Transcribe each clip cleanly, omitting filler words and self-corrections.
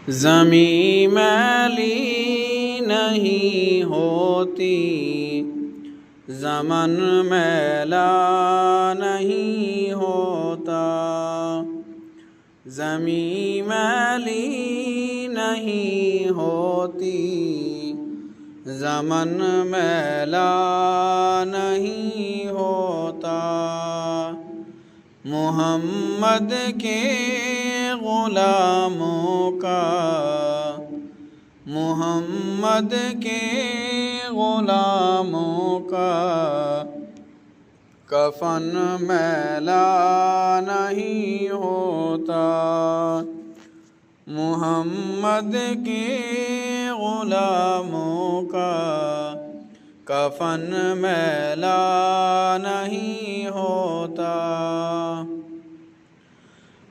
زمیں میلی نہیں ہوتی، زمن میلا نہیں ہوتا۔ زمیں میلی نہیں ہوتی، زمن میلا نہیں ہوتا۔ محمد کے غلاموں کا، محمد کے غلاموں کا کفن میلا نہیں ہوتا۔ محمد کے غلاموں کا کفن میلا نہیں ہوتا۔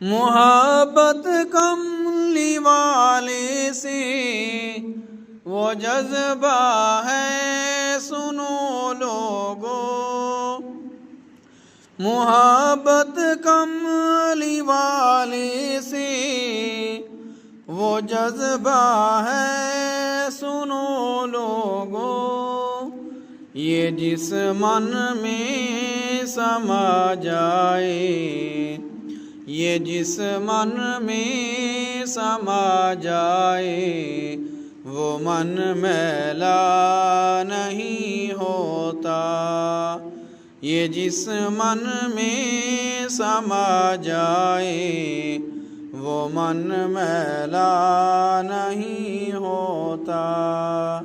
محبت کملی والے سے وہ جذبہ ہے، سنو لوگو۔ محبت کملی والے سے وہ جذبہ ہے، سنو لوگو۔ یہ جس من میں سما جائے، یہ جس من میں سما جائے، وہ من میلا نہیں ہوتا۔ یہ جس من میں سما جائے، وہ من میلا نہیں ہوتا۔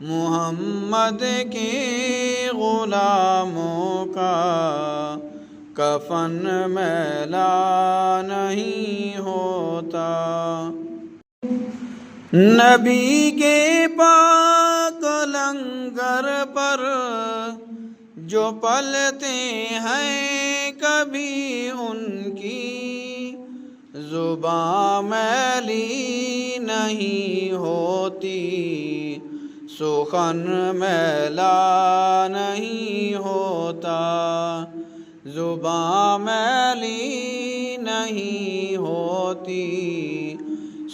محمد کے غلاموں کا کفن میلا نہیں ہوتا۔ نبی کے پاک لنگر پر جو پلتے ہیں، کبھی ان کی زباں میلی نہیں ہوتی، سخن میلا نہیں ہوتا۔ زباں میلی نہیں ہوتی،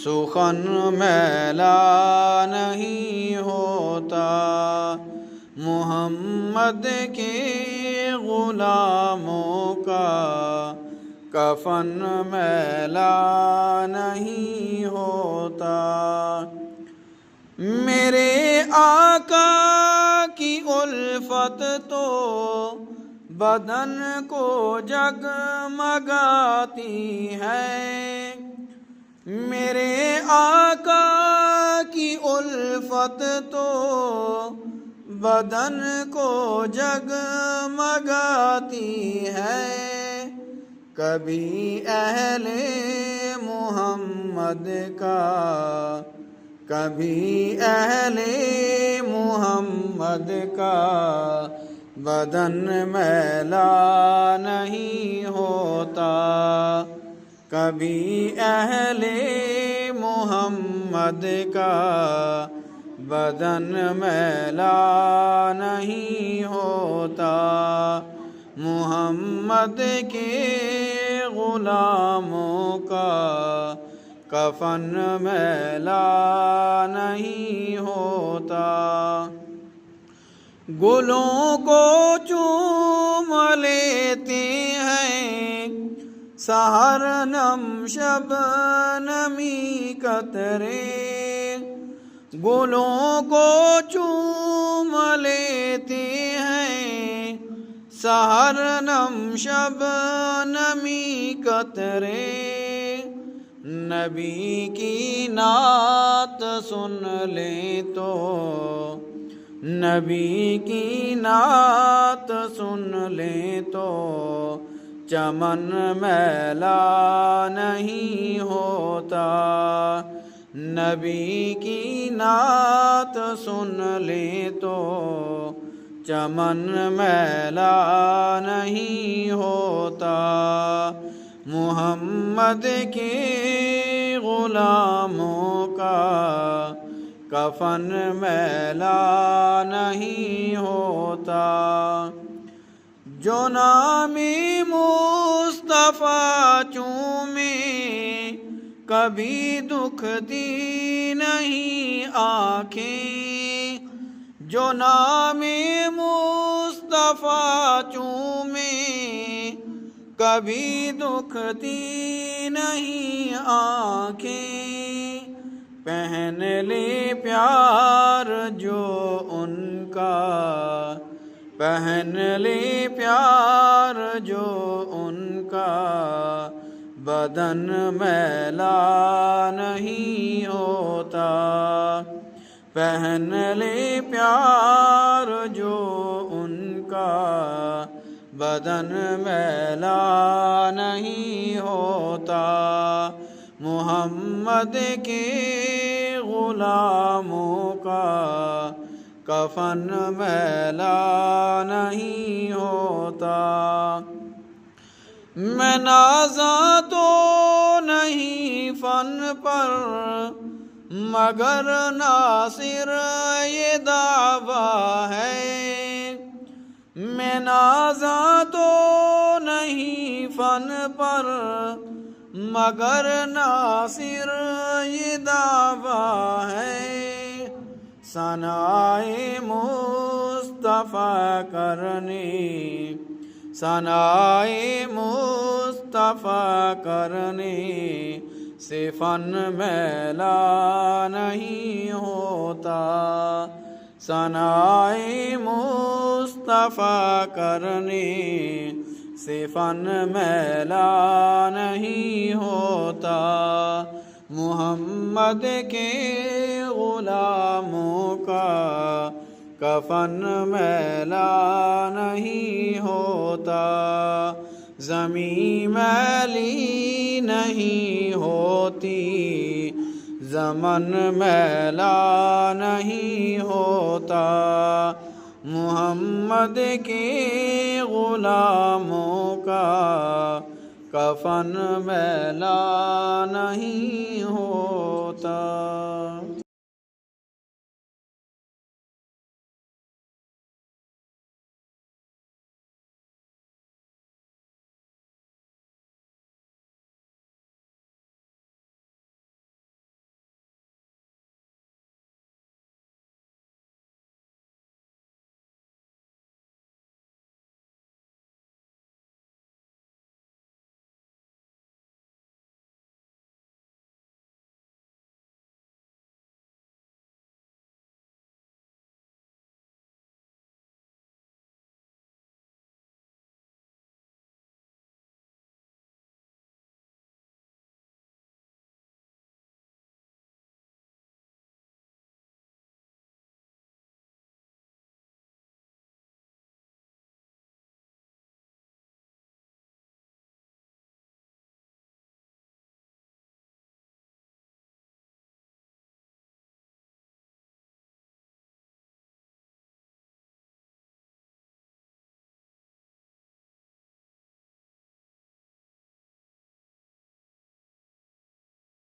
سخن میلا نہیں ہوتا۔ محمد کے غلاموں کا کفن میلا نہیں ہوتا۔ میرے آقا کی الفت تو بدن کو جگمگاتی ہے، میرے آقا کی الفت تو بدن کو جگمگاتی ہے۔ کبھی اہل محمد کا، کبھی اہل محمد کا بدن میلا نہیں ہوتا۔ کبھی اہل محمد کا بدن میلا نہیں ہوتا۔ محمد کے غلاموں کا کفن میلا نہیں ہوتا۔ گلوں کو چوم لیتے ہیں سحر نم شبنمی قطرے، گلوں کو چوم لیتے ہیں سحر نم شبنمی قطرے۔ نبی کی نعت سن لیں تو، نبی کی نعت سن لیں تو چمن میلا نہیں ہوتا۔ نبی کی نعت سن لیں تو چمن میلا نہیں ہوتا۔ محمد کے غلاموں کا کفن میلا نہیں ہوتا۔ جو نام مصطفیٰ چومے کبھی دکھتی نہیں آنکھیں، جو نام مصطفیٰ چومے، کبھی دکھتی نہیں آنکھیں۔ پہن لے پیار جو ان کا، پہن لے پیار جو ان کا، بدن میلا نہیں ہوتا۔ پہن لے پیار جو ان کا، بدن میلا نہیں ہوتا۔ محمد کے غلاموں کا کفن میلا نہیں ہوتا۔ میں نازاں تو نہیں فن پر، مگر ناصر یہ دعویٰ ہے۔ میں نازاں تو نہیں فن پر، مگر ناصر یہ دعویٰ ہے۔ ثنائے مصطفیٰ کرنے، ثنائے مصطفیٰ کرنے سے فن میلا نہیں ہوتا۔ ثنائے مصطفیٰ کرنے سے فن میلا نہیں ہوتا۔ محمد کے غلاموں کا کفن میلا نہیں ہوتا۔ زمین میلی نہیں ہوتی، زمن میلا نہیں ہوتا۔ محمد کے غلاموں کا کفن میلا نہیں ہوتا۔